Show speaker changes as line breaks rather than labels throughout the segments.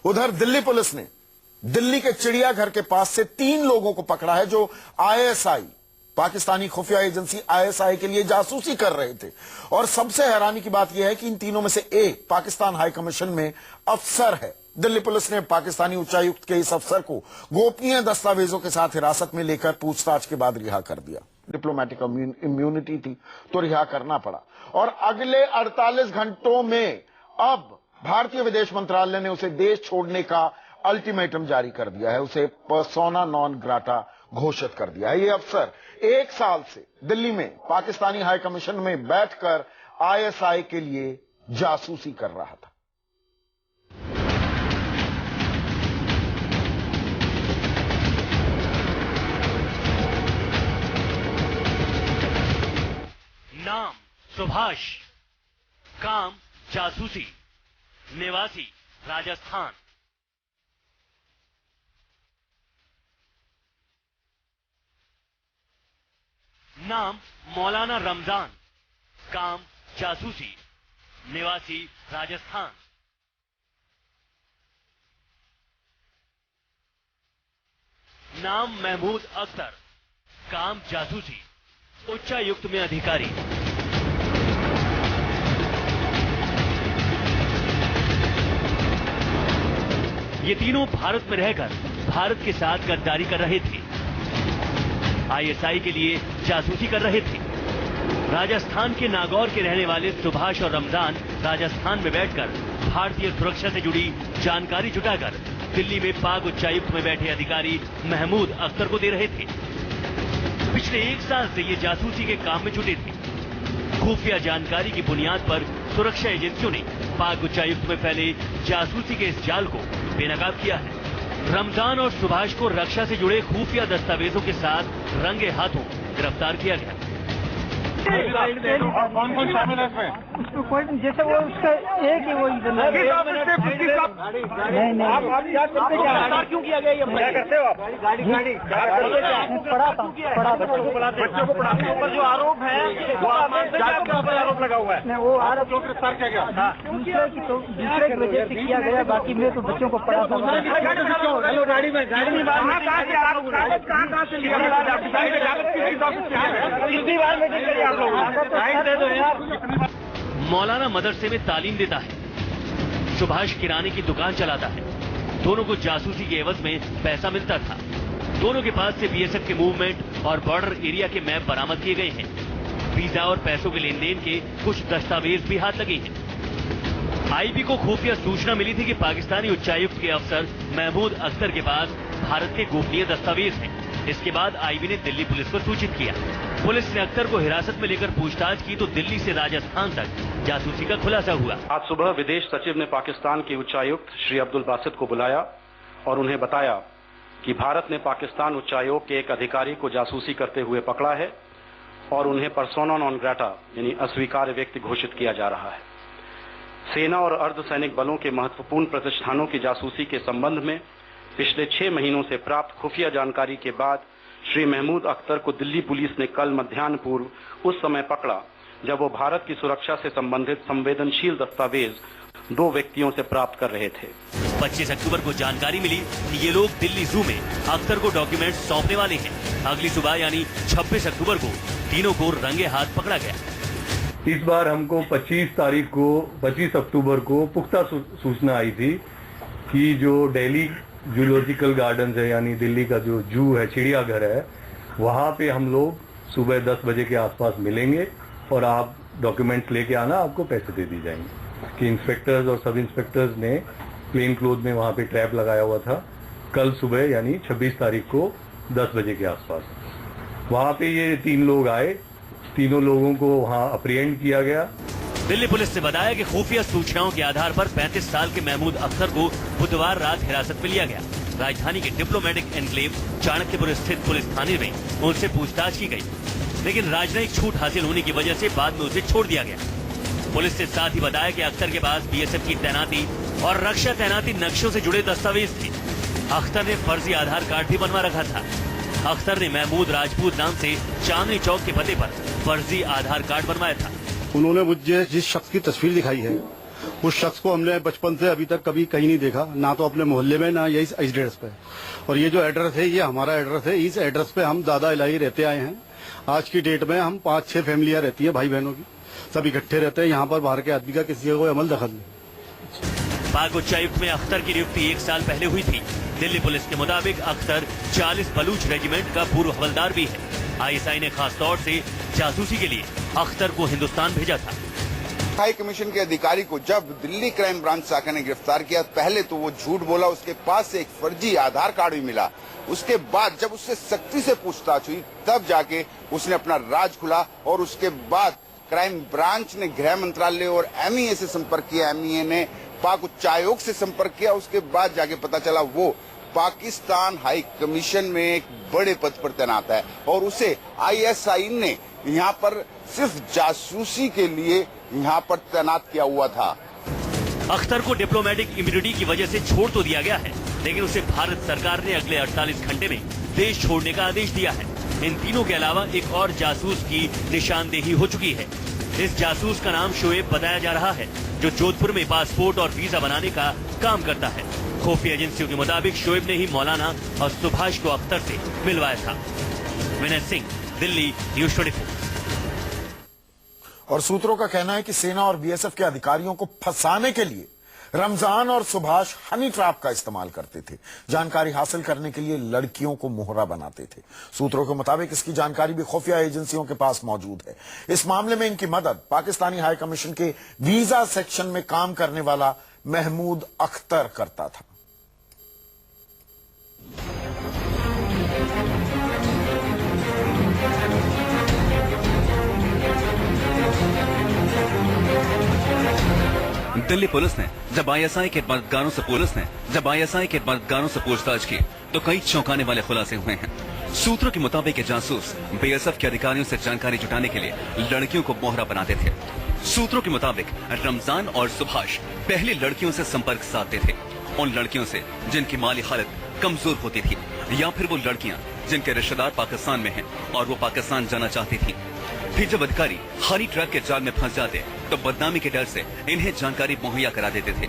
उधर दिल्ली पुलिस ने दिल्ली के चिड़ियाघर के पास से 3 लोगों को पकड़ा है जो आईएसआई, पाकिस्तानी खुफिया एजेंसी आईएसआई के लिए जासूसी कर रहे थे। और सबसे हैरानी की बात यह है कि इन तीनों में से एक पाकिस्तान हाई कमीशन में अफसर है। दिल्ली पुलिस ने पाकिस्तानी उच्चायुक्त के इस अफसर को गोपनीय दस्तावेजों के साथ हिरासत में लेकर पूछताछ के बाद रिहा कर दिया। डिप्लोमेटिक इम्यूनिटी थी तो रिहा करना पड़ा। और अगले 48 घंटों में अब भारतीय विदेश मंत्रालय ने उसे देश छोड़ने का अल्टीमेटम जारी कर दिया है, उसे पर्सोना नॉन ग्राटा घोषित कर दिया है। ये अफसर 1 साल से दिल्ली में पाकिस्तानी हाई कमीशन में बैठकर आईएसआई के लिए जासूसी कर रहा था।
नाम सुभाष, काम जासूसी, निवासी राजस्थान। नाम मौलाना रमजान, काम जासूसी, निवासी राजस्थान। नाम महमूद अख्तर, काम जासूसी, उच्चायुक्त में अधिकारी। ये तीनों भारत में रहकर भारत के साथ गद्दारी कर रहे थे, आईएसआई के लिए जासूसी कर रहे थे। राजस्थान के नागौर के रहने वाले सुभाष और रमजान राजस्थान में बैठकर भारतीय सुरक्षा से जुड़ी जानकारी जुटाकर दिल्ली में पाक उच्चायुक्त में बैठे अधिकारी महमूद अख्तर को दे रहे थे। पिछले 1 साल से ये जासूसी के काम में जुटे थे। खुफिया जानकारी की बुनियाद पर सुरक्षा एजेंसियों ने पाक उच्चायुक्त में फैले जासूसी के इस जाल को बेनकाब किया है। रमजान और सुभाष को रक्षा से जुड़े खुफिया दस्तावेजों के साथ रंगे हाथों गिरफ्तार किया गया।
कौन कौन शामिल है इसमें?
उसको कोई जैसे वो उसका एक ही वही
नहीं
आप क्यों किया गया? ये
क्या करते हो आप? बच्चों को पढ़ाने के ऊपर जो आरोप है वो आरोप लगा हुआ है।
वो आरोप
जो गिरफ्तार किया गया
दूसरे की वजह से किया गया। बाकी मैं तो बच्चों को पढ़ा
हेलो गाड़ी में कहाँ से लिया?
मौलाना मदरसे में तालीम देता है, सुभाष किराने की दुकान चलाता है। दोनों को जासूसी के एवज में पैसा मिलता था। दोनों के पास से बीएसएफ के मूवमेंट और बॉर्डर एरिया के मैप बरामद किए गए हैं। वीजा और पैसों के लेन देन के कुछ दस्तावेज भी हाथ लगे हैं। आईबी को खुफिया सूचना मिली थी कि पाकिस्तानी उच्चायुक्त के अफसर महमूद अख्तर के पास भारत के गोपनीय दस्तावेज हैं। इसके बाद आईबी ने दिल्ली पुलिस को सूचित किया। पुलिस ने अख्तर को हिरासत में लेकर पूछताछ की तो दिल्ली से राजस्थान तक जासूसी का खुलासा हुआ।
आज सुबह विदेश सचिव ने पाकिस्तान के उच्चायुक्त श्री अब्दुल बासित को बुलाया और उन्हें बताया कि भारत ने पाकिस्तान उच्चायोग के एक अधिकारी को जासूसी करते हुए पकड़ा है और उन्हें पर्सोना नॉन ग्राटा यानी अस्वीकार्य व्यक्ति घोषित किया जा रहा है। सेना और अर्धसैनिक बलों के महत्वपूर्ण प्रतिष्ठानों की जासूसी के संबंध में पिछले 6 महीनों से प्राप्त खुफिया जानकारी के बाद श्री महमूद अख्तर को दिल्ली पुलिस ने कल मध्याह्न पूर्व उस समय पकड़ा जब वो भारत की सुरक्षा से संबंधित संवेदनशील दस्तावेज 2 व्यक्तियों से प्राप्त कर रहे थे।
25 अक्टूबर को जानकारी मिली कि ये लोग दिल्ली जू में अख्तर को डॉक्यूमेंट सौंपने वाले हैं। अगली सुबह यानी 26 अक्टूबर को तीनों को रंगे हाथ पकड़ा गया।
इस बार हमको 25 अक्टूबर को पुख्ता सूचना आई थी कि जो दिल्ली जूलॉजिकल गार्डन है यानी दिल्ली का जो जू है, चिड़ियाघर है, वहां पे हम लोग सुबह 10 बजे के आसपास मिलेंगे और आप डॉक्यूमेंट्स लेके आना, आपको पैसे दे दी जाएंगे। कि इंस्पेक्टर्स और सब इंस्पेक्टर्स ने प्लेन क्लोथ में वहां पे ट्रैप लगाया हुआ था। कल सुबह यानी 26 तारीख को 10 बजे के आसपास वहां पे ये 3 लोग आए। तीनों लोगों को वहां अप्रिहेंड किया गया।
दिल्ली पुलिस ने बताया कि खुफिया सूचनाओं के आधार पर 35 साल के महमूद अख्तर को बुधवार रात हिरासत में लिया गया। राजधानी के डिप्लोमेटिक एनक्लेव चाणक्यपुर स्थित पुलिस थाने में उनसे पूछताछ की गई, लेकिन राजनयिक छूट हासिल होने की वजह से बाद में उसे छोड़ दिया गया। पुलिस ने साथ ही बताया कि अख्तर के पास बीएसएफ की तैनाती और रक्षा तैनाती नक्शों से जुड़े दस्तावेज थे। अख्तर ने फर्जी आधार कार्ड भी बनवा रखा था। अख्तर ने महमूद राजपूत नाम से चांदनी चौक के पते पर फर्जी आधार कार्ड बनवाया था।
उन्होंने मुझे जिस शख्स की तस्वीर दिखाई है उस शख्स को हमने बचपन से अभी तक कभी कहीं नहीं देखा, ना तो अपने मोहल्ले में, ना यही इस एड्रेस पे। और ये जो एड्रेस है ये हमारा एड्रेस है। इस एड्रेस पे हम दादा इलाही रहते आए हैं। आज की डेट में हम 5-6 फैमिलियां रहती है, भाई बहनों की, सब इकट्ठे रहते हैं यहाँ पर। बाहर के आदमी का किसी का कोई अमल दखल नहीं।
पाक उच्चायुक्त में अख्तर की नियुक्ति 1 साल पहले हुई थी। दिल्ली पुलिस के मुताबिक अख्तर 40 बलूच रेजिमेंट का पूर्व हवलदार भी है। आईएसआई ने खास तौर से जासूसी के लिए अख्तर को हिंदुस्तान भेजा था।
हाई कमीशन के अधिकारी को जब दिल्ली क्राइम ब्रांच शाखा ने गिरफ्तार किया, पहले तो वो झूठ बोला, उसके पास से एक फर्जी आधार कार्ड भी मिला। उसके बाद जब उससे सख्ती से पूछताछ हुई, तब जाके उसने अपना राज खुला। और उसके बाद क्राइम ब्रांच ने गृह मंत्रालय और एमईए से संपर्क किया, एमईए ने पाक उच्चायोग से संपर्क किया। उसके बाद जाके पता चला वो पाकिस्तान हाई कमीशन में एक बड़े पद पर तैनात है और उसे आईएसआई ने यहाँ पर सिर्फ जासूसी के लिए यहाँ पर तैनात किया हुआ था।
अख्तर को डिप्लोमेटिक इम्यूनिटी की वजह से छोड़ तो दिया गया है, लेकिन उसे भारत सरकार ने अगले 48 घंटे में देश छोड़ने का आदेश दिया है। इन तीनों के अलावा एक और जासूस की निशानदेही हो चुकी है। इस जासूस का नाम शोएब बताया जा रहा है, जो जोधपुर में पासपोर्ट और वीजा बनाने का काम करता है। खुफिया एजेंसियों के मुताबिक शोएब ने ही मौलाना और सुभाष को अख्तर से मिलवाया था। विनय सिंह, दिल्ली, न्यूज़ 24।
और सूत्रों का कहना है कि सेना और बीएसएफ के अधिकारियों को फंसाने के लिए रमजान और सुभाष हनी ट्रैप का इस्तेमाल करते थे। जानकारी हासिल करने के लिए लड़कियों को मोहरा बनाते थे। सूत्रों के मुताबिक इसकी जानकारी भी खुफिया एजेंसियों के पास मौजूद है। इस मामले में इनकी मदद पाकिस्तानी हाई कमीशन के वीजा सेक्शन में काम करने वाला महमूद अख्तर करता था।
दिल्ली पुलिस ने जब आईएसआई के मददगारों से पूछताछ की तो कई चौंकाने वाले खुलासे हुए हैं। सूत्रों के मुताबिक ये जासूस बीएसएफ के अधिकारियों से जानकारी जुटाने के लिए लड़कियों को मोहरा बनाते थे। सूत्रों के मुताबिक रमजान और सुभाष पहले लड़कियों से संपर्क साधते थे, उन लड़कियों से जिनकी माली हालत कमजोर होती थी, या फिर वो लड़कियां जिनके रिश्तेदार पाकिस्तान में हैं और वो पाकिस्तान जाना चाहती थी। फिर जब अधिकारी हनी ट्रैप के जाल में फंस जाते तो बदनामी के डर से इन्हें जानकारी मुहैया करा देते थे।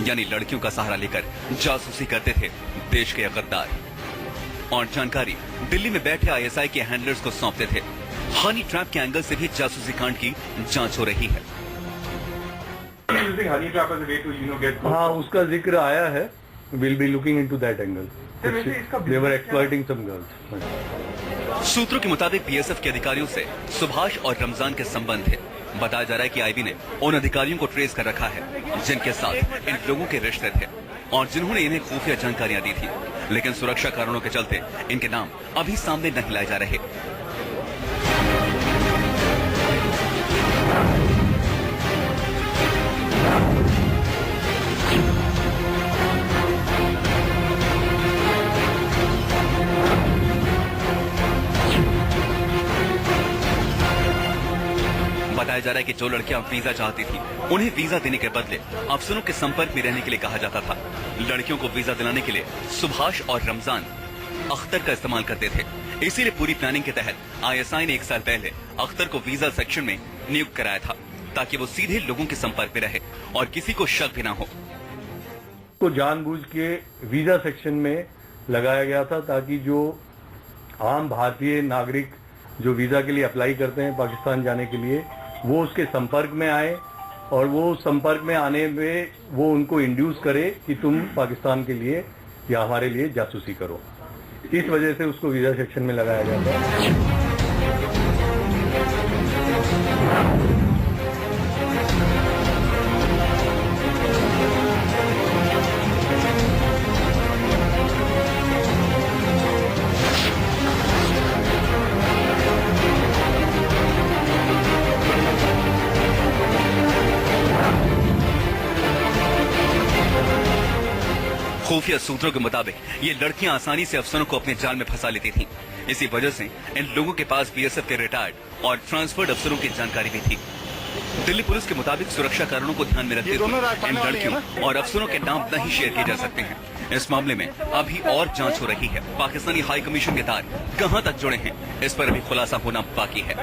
यानी लड़कियों का सहारा लेकर जासूसी करते थे देश के गद्दार, और जानकारी दिल्ली में बैठे आईएसआई के हैंडलर्स को सौंपते थे। हनी ट्रैप के एंगल से भी जासूसी कांड की जांच हो रही है।
हाँ, उसका जिक्र आया है। Will be looking into that angle. They were exploiting some girls.
सूत्रों के मुताबिक बीएसएफ के अधिकारियों से सुभाष और रमजान के संबंध है। बताया जा रहा है कि आईबी ने उन अधिकारियों को ट्रेस कर रखा है जिनके साथ इन लोगों के रिश्ते थे और जिन्होंने इन्हें खुफिया जानकारियां दी थी, लेकिन सुरक्षा कारणों के चलते इनके नाम अभी सामने नहीं लाए जा रहे। बताया जा रहा है कि जो लड़कियां वीजा चाहती थी उन्हें वीजा देने के बदले अफसरों के संपर्क में रहने के लिए कहा जाता था। लड़कियों को वीजा दिलाने के लिए सुभाष और रमजान अख्तर का इस्तेमाल करते थे। इसीलिए पूरी प्लानिंग के तहत आईएसआई ने 1 साल पहले अख्तर को वीजा सेक्शन में नियुक्त कराया था, ताकि वो सीधे लोगों के संपर्क में रहे और किसी को शक भी ना हो।
को जानबूझ के वीजा सेक्शन में लगाया गया था ताकि जो आम भारतीय नागरिक जो वीजा के लिए अप्लाई करते हैं पाकिस्तान जाने के लिए, वो उसके संपर्क में आए और वो संपर्क में आने में वो उनको इंड्यूस करे कि तुम पाकिस्तान के लिए या हमारे लिए जासूसी करो। इस वजह से उसको वीजा सेक्शन में लगाया जाता है।
खुफिया सूत्रों के मुताबिक ये लड़कियां आसानी से अफसरों को अपने जाल में फंसा लेती थीं। इसी वजह से इन लोगों के पास बीएसएफ के रिटायर्ड और ट्रांसफर्ड अफसरों की जानकारी भी थी। दिल्ली पुलिस के मुताबिक सुरक्षा कारणों को ध्यान में रखते हुए इन लड़कियों और अफसरों के नाम नहीं शेयर किए जा सकते हैं। इस मामले में अभी और जांच हो रही है। पाकिस्तानी हाई कमीशन के तार कहां तक जुड़े हैं, इस पर अभी खुलासा होना बाकी है।